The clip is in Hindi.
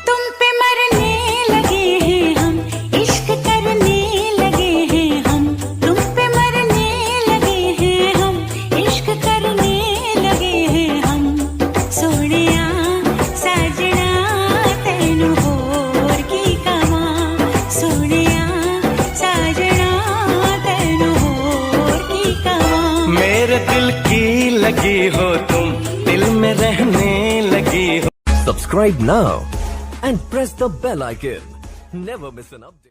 तुम पे मरने लगे हैं हम, इश्क करने लगे हैं हम, तुम पे मरने लगे हैं हम, इश्क करने लगे हैं हम। सोनिया साजना तेनू होर की कमा, सोनिया साजना तेनू होर की कमा। मेरे दिल की लगी हो तुम, दिल में रहने लगी हो। Subscribe now and press the bell icon. Never miss an update.